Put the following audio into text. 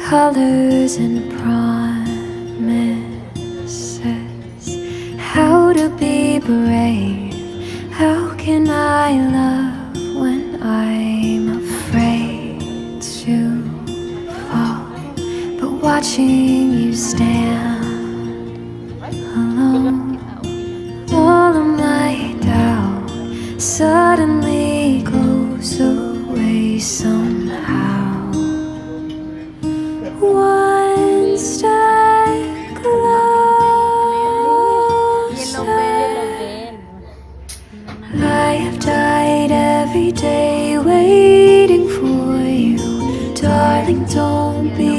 colors and promises. How to be brave? How can I love when I'm afraid to fall? But watching you stand alone, all of my doubt suddenly goes away somehow. One step closer. I have died every day waiting for you, darling. Don't be